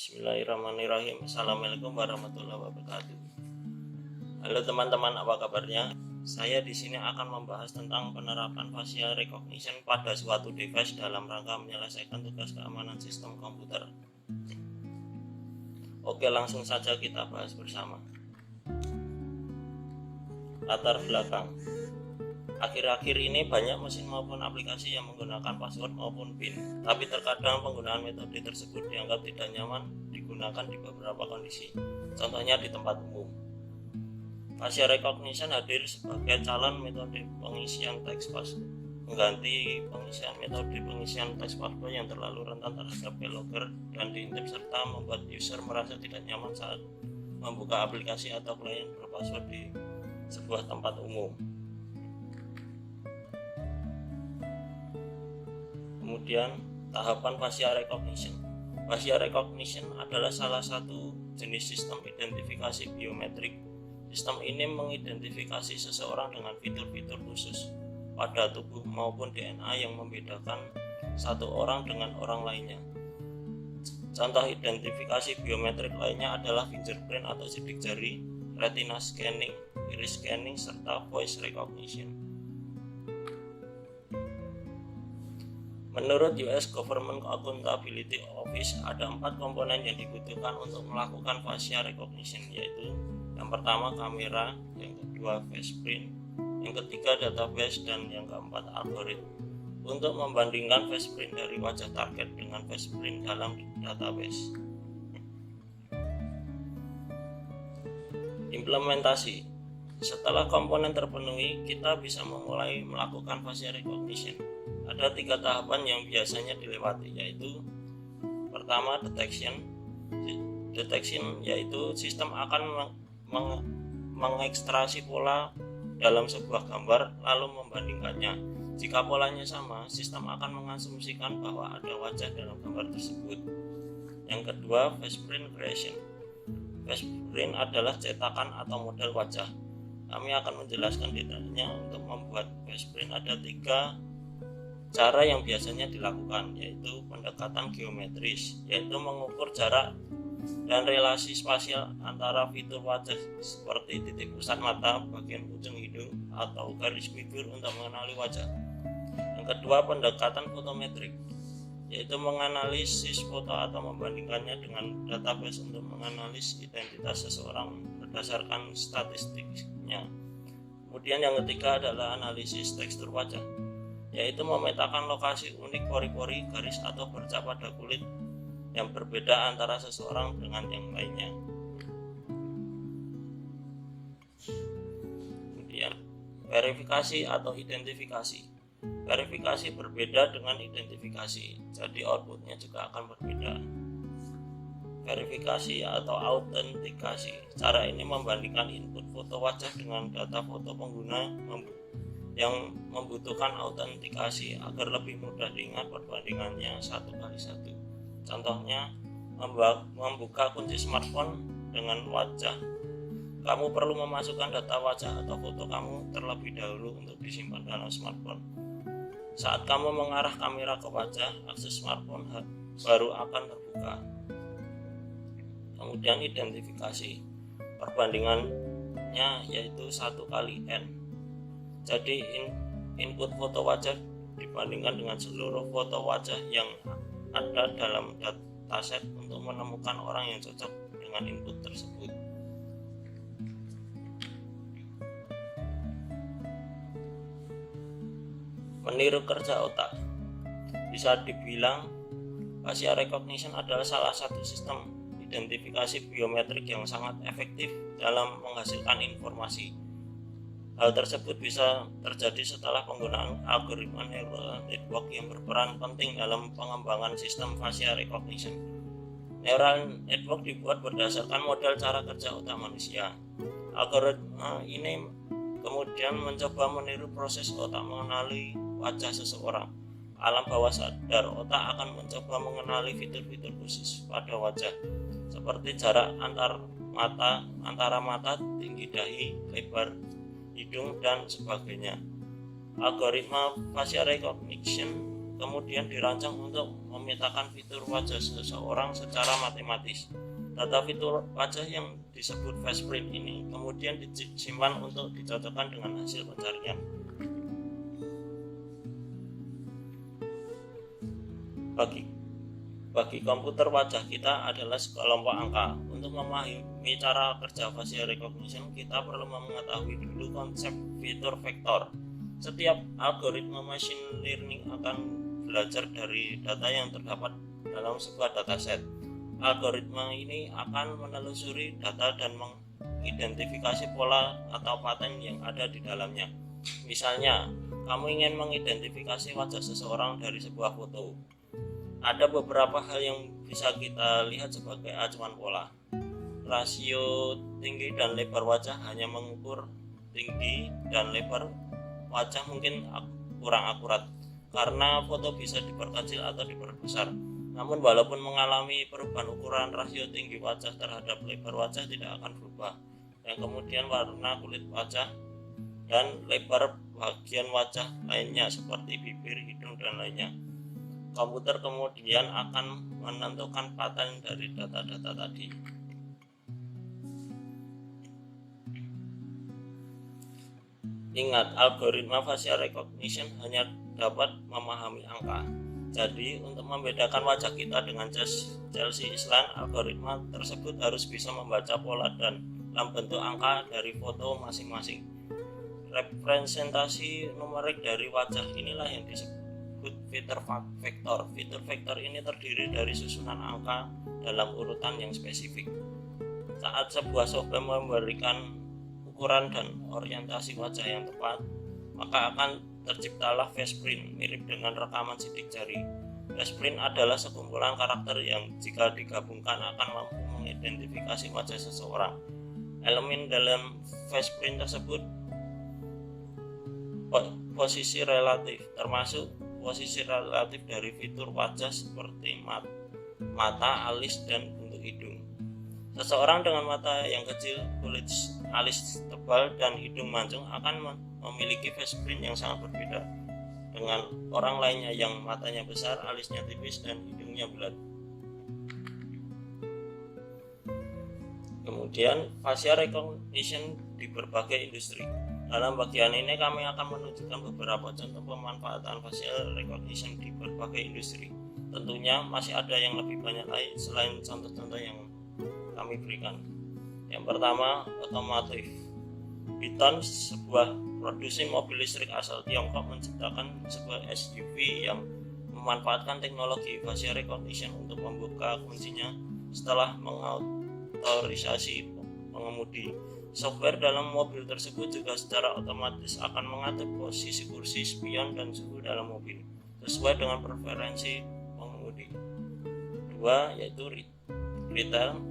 Bismillahirrahmanirrahim. Assalamualaikum warahmatullahi wabarakatuh. Halo teman-teman, apa kabarnya? Saya di sini akan membahas tentang penerapan facial recognition pada suatu device dalam rangka menyelesaikan tugas keamanan sistem komputer. Oke, langsung saja kita bahas bersama. Latar belakang. Akhir-akhir ini banyak mesin maupun aplikasi yang menggunakan password maupun PIN, tapi terkadang penggunaan metode tersebut dianggap tidak nyaman digunakan di beberapa kondisi, contohnya di tempat umum. Facial recognition hadir sebagai calon metode pengisian teks password, mengganti metode pengisian teks password yang terlalu rentan terhadap keylogger dan diintip, serta membuat user merasa tidak nyaman saat membuka aplikasi atau klien berpassword di sebuah tempat umum. Kemudian tahapan facial recognition. Facial recognition adalah salah satu jenis sistem identifikasi biometrik. Sistem ini mengidentifikasi seseorang dengan fitur-fitur khusus pada tubuh maupun DNA yang membedakan satu orang dengan orang lainnya. Contoh identifikasi biometrik lainnya adalah fingerprint atau sidik jari, retina scanning, iris scanning, serta voice recognition. Menurut US Government Accountability Office, ada 4 komponen yang dibutuhkan untuk melakukan facial recognition, yaitu yang pertama kamera, yang kedua fingerprint, yang ketiga database, dan yang keempat algoritma. Untuk membandingkan fingerprint dari wajah target dengan fingerprint dalam database. Implementasi. Setelah komponen terpenuhi, kita bisa memulai melakukan facial recognition. Ada 3 tahapan yang biasanya dilewati, yaitu pertama detection. Detection yaitu sistem akan mengekstraksi pola dalam sebuah gambar lalu membandingkannya. Jika polanya sama, sistem akan mengasumsikan bahwa ada wajah dalam gambar tersebut. Yang kedua, fingerprint creation. Fingerprint adalah cetakan atau model wajah. Kami akan menjelaskan detailnya. Untuk membuat fingerprint ada 3 cara yang biasanya dilakukan, yaitu pendekatan geometris, yaitu mengukur jarak dan relasi spasial antara fitur wajah seperti titik pusat mata, bagian ujung hidung, atau garis bibir untuk mengenali wajah. Yang kedua, pendekatan fotometrik, yaitu menganalisis foto atau membandingkannya dengan database untuk menganalisis identitas seseorang berdasarkan statistiknya. Kemudian yang ketiga adalah analisis tekstur wajah, yaitu memetakan lokasi unik pori-pori, garis, atau bercak pada kulit yang berbeda antara seseorang dengan yang lainnya. Kemudian verifikasi atau identifikasi. Verifikasi berbeda dengan identifikasi, jadi outputnya juga akan berbeda. Verifikasi atau autentikasi. Cara ini membandingkan input foto wajah dengan data foto pengguna yang membutuhkan autentikasi agar lebih mudah diingat perbandingannya 1:1. Contohnya, membuka kunci smartphone dengan wajah. Kamu perlu memasukkan data wajah atau foto kamu terlebih dahulu untuk disimpan dalam smartphone. Saat kamu mengarah kamera ke wajah, akses smartphone baru akan terbuka. Kemudian identifikasi. Perbandingannya yaitu 1:n. Jadi input foto wajah dibandingkan dengan seluruh foto wajah yang ada dalam dataset untuk menemukan orang yang cocok dengan input tersebut. Meniru kerja otak. Bisa dibilang facial recognition adalah salah satu sistem identifikasi biometrik yang sangat efektif dalam menghasilkan informasi. Hal tersebut bisa terjadi setelah penggunaan algoritma neural network yang berperan penting dalam pengembangan sistem facial recognition. Neural network dibuat berdasarkan model cara kerja otak manusia. Algoritma ini kemudian mencoba meniru proses otak mengenali wajah seseorang. Alam bawah sadar otak akan mencoba mengenali fitur-fitur khusus pada wajah, seperti jarak antara mata, tinggi dahi, lebar hidung, dan sebagainya. Algoritma facial recognition kemudian dirancang untuk memetakan fitur wajah seseorang secara matematis. Data fitur wajah yang disebut FacePrint ini kemudian disimpan untuk dicocokkan dengan hasil pencarian. Bagi komputer, wajah kita adalah sekelompok angka. Untuk memahami cara kerja facial recognition, kita perlu mengetahui dulu konsep fitur vektor. Setiap algoritma machine learning akan belajar dari data yang terdapat dalam sebuah dataset. Algoritma ini akan menelusuri data dan mengidentifikasi pola atau pattern yang ada di dalamnya. Misalnya, kamu ingin mengidentifikasi wajah seseorang dari sebuah foto. Ada beberapa hal yang bisa kita lihat sebagai acuan pola. Rasio tinggi dan lebar wajah hanya mengukur tinggi dan lebar wajah mungkin kurang akurat karena foto bisa diperkecil atau diperbesar. Namun walaupun mengalami perubahan ukuran, rasio tinggi wajah terhadap lebar wajah tidak akan berubah. Dan kemudian warna kulit wajah dan lebar bagian wajah lainnya seperti bibir, hidung, dan lainnya. Komputer kemudian akan menentukan pattern dari data-data tadi. Ingat, algoritma facial recognition hanya dapat memahami angka. Jadi, untuk membedakan wajah kita dengan Chelsea Islan, algoritma tersebut harus bisa membaca pola dan dalam bentuk angka dari foto masing-masing. Representasi numerik dari wajah inilah yang disebut fitur vektor. Fitur vektor ini terdiri dari susunan angka dalam urutan yang spesifik. Saat sebuah software memberikan ukuran dan orientasi wajah yang tepat, maka akan terciptalah FacePrint mirip dengan rekaman sidik jari. FacePrint adalah sekumpulan karakter yang jika digabungkan akan mampu mengidentifikasi wajah seseorang. Elemen dalam FacePrint tersebut posisi relatif, termasuk posisi relatif dari fitur wajah seperti mata, alis, dan bentuk hidung. Seseorang dengan mata yang kecil, kulit alis tebal, dan hidung mancung akan memiliki FacePrint yang sangat berbeda dengan orang lainnya yang matanya besar, alisnya tipis, dan hidungnya bulat. Kemudian facial recognition di berbagai industri. Dalam bagian ini kami akan menunjukkan beberapa contoh pemanfaatan facial recognition di berbagai industri. Tentunya masih ada yang lebih banyak lain selain contoh-contoh yang kami berikan. Yang pertama, otomotif. Byton, sebuah produsen mobil listrik asal Tiongkok, menciptakan sebuah SUV yang memanfaatkan teknologi facial recognition untuk membuka kuncinya setelah mengautorisasi pengemudi. Software dalam mobil tersebut juga secara otomatis akan mengatur posisi kursi, spion, dan suhu dalam mobil sesuai dengan preferensi pengemudi. Dua, yaitu retail.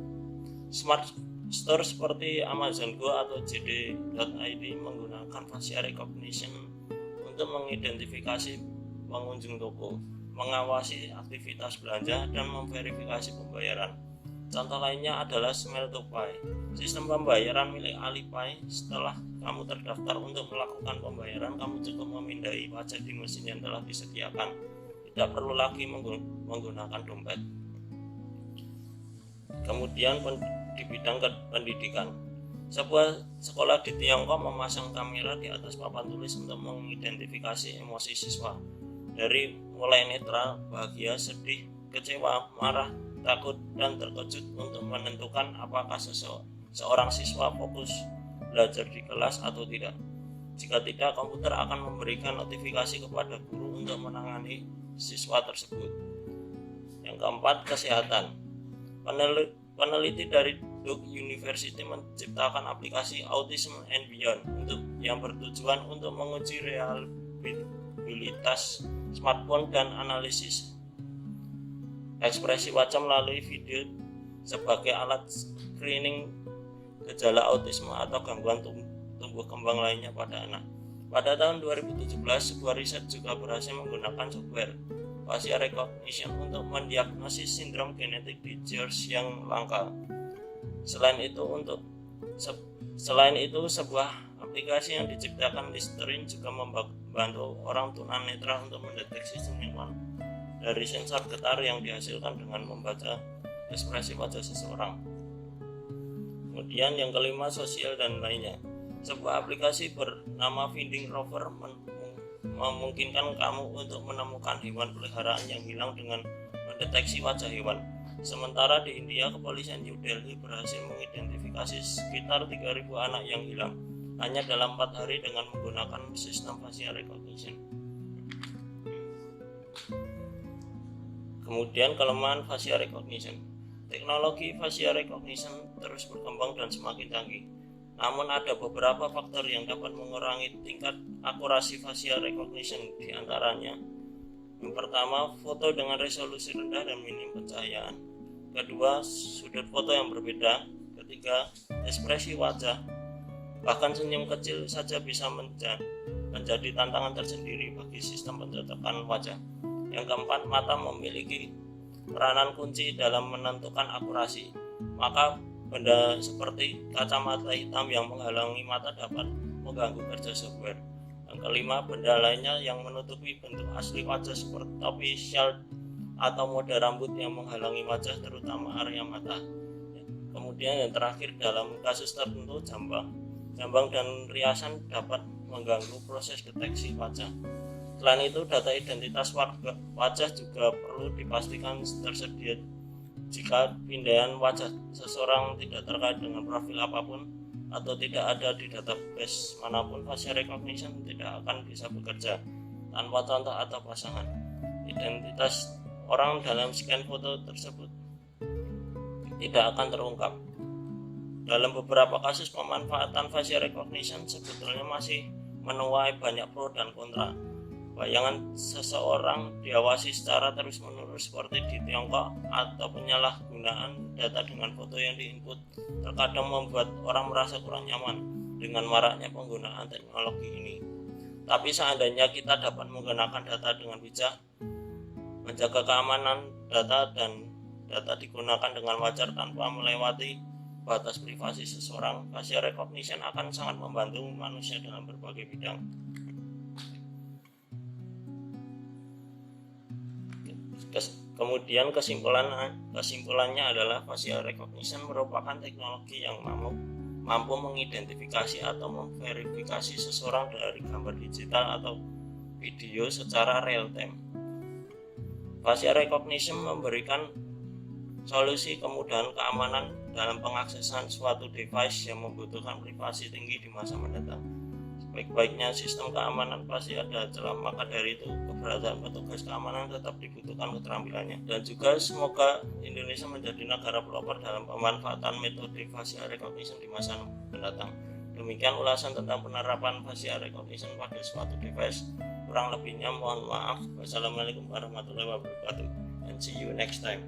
Smart store seperti Amazon Go atau JD.id menggunakan facial recognition untuk mengidentifikasi pengunjung toko, mengawasi aktivitas belanja, dan memverifikasi pembayaran. Contoh lainnya adalah Smile2Pay, sistem pembayaran milik Alipay. Setelah kamu terdaftar untuk melakukan pembayaran, kamu cukup memindai wajah di mesin yang telah disediakan, tidak perlu lagi menggunakan dompet. Kemudian di bidang pendidikan, sebuah sekolah di Tiongkok memasang kamera di atas papan tulis untuk mengidentifikasi emosi siswa, dari mulai netral, bahagia, sedih, kecewa, marah, takut, dan terkejut, untuk menentukan apakah seorang siswa fokus belajar di kelas atau tidak. Jika tidak, komputer akan memberikan notifikasi kepada guru untuk menangani siswa tersebut. Yang keempat, kesehatan. Peneliti dari Duke University menciptakan aplikasi Autism and Beyond yang bertujuan untuk menguji reliabilitas smartphone dan analisis ekspresi wajah melalui video sebagai alat screening gejala autisme atau gangguan tumbuh kembang lainnya pada anak. Pada tahun 2017, sebuah riset juga berhasil menggunakan software facial recognition untuk mendiagnosis sindrom genetik di George yang langka. Selain itu, sebuah aplikasi yang diciptakan Listerine juga membantu orang tunanetra untuk mendeteksi seniman dari sensor getar yang dihasilkan dengan membaca ekspresi wajah seseorang. Kemudian yang kelima, sosial dan lainnya. Sebuah aplikasi bernama Finding Rover memungkinkan kamu untuk menemukan hewan peliharaan yang hilang dengan mendeteksi wajah hewan. Sementara di India, kepolisian New Delhi berhasil mengidentifikasi sekitar 3.000 anak yang hilang hanya dalam 4 hari dengan menggunakan sistem facial recognition. Kemudian kelemahan facial recognition. Teknologi facial recognition terus berkembang dan semakin canggih. Namun ada beberapa faktor yang dapat mengurangi tingkat akurasi facial recognition, di antaranya yang pertama, foto dengan resolusi rendah dan minim pencahayaan. Kedua, sudut foto yang berbeda. Ketiga, ekspresi wajah. Bahkan senyum kecil saja bisa menjadi tantangan tersendiri bagi sistem pencocokan wajah. Yang keempat, mata memiliki peranan kunci dalam menentukan akurasi. Maka benda seperti kacamata hitam yang menghalangi mata dapat mengganggu kerja software. Yang kelima, benda lainnya yang menutupi bentuk asli wajah seperti topi, shawl, atau mode rambut yang menghalangi wajah, terutama area mata. Kemudian yang terakhir, dalam kasus tertentu jambang dan riasan dapat mengganggu proses deteksi wajah. Selain itu, data identitas wajah juga perlu dipastikan tersedia. Jika pindahan wajah seseorang tidak terkait dengan profil apapun atau tidak ada di database manapun, facial recognition tidak akan bisa bekerja tanpa contoh atau pasangan. Identitas orang dalam scan foto tersebut tidak akan terungkap. Dalam beberapa kasus, pemanfaatan facial recognition sebetulnya masih menuai banyak pro dan kontra. Bayangan seseorang diawasi secara terus-menerus seperti di Tiongkok atau penyalahgunaan data dengan foto yang diinput terkadang membuat orang merasa kurang nyaman dengan maraknya penggunaan teknologi ini. Tapi seandainya kita dapat menggunakan data dengan bijak, menjaga keamanan data dan data digunakan dengan wajar tanpa melewati batas privasi seseorang, facial recognition akan sangat membantu manusia dalam berbagai bidang. Kemudian kesimpulannya adalah facial recognition merupakan teknologi yang mampu mengidentifikasi atau memverifikasi seseorang dari gambar digital atau video secara real time. Facial recognition memberikan solusi kemudahan keamanan dalam pengaksesan suatu device yang membutuhkan privasi tinggi di masa mendatang. Baik-baiknya sistem keamanan pasti ada celah, maka dari itu keberadaan petugas keamanan tetap dibutuhkan keterampilannya. Dan juga semoga Indonesia menjadi negara pelopor dalam pemanfaatan metode facial recognition di masa mendatang. Demikian ulasan tentang penerapan facial recognition pada suatu device. Kurang lebihnya mohon maaf. Wassalamualaikum warahmatullahi wabarakatuh, and see you next time.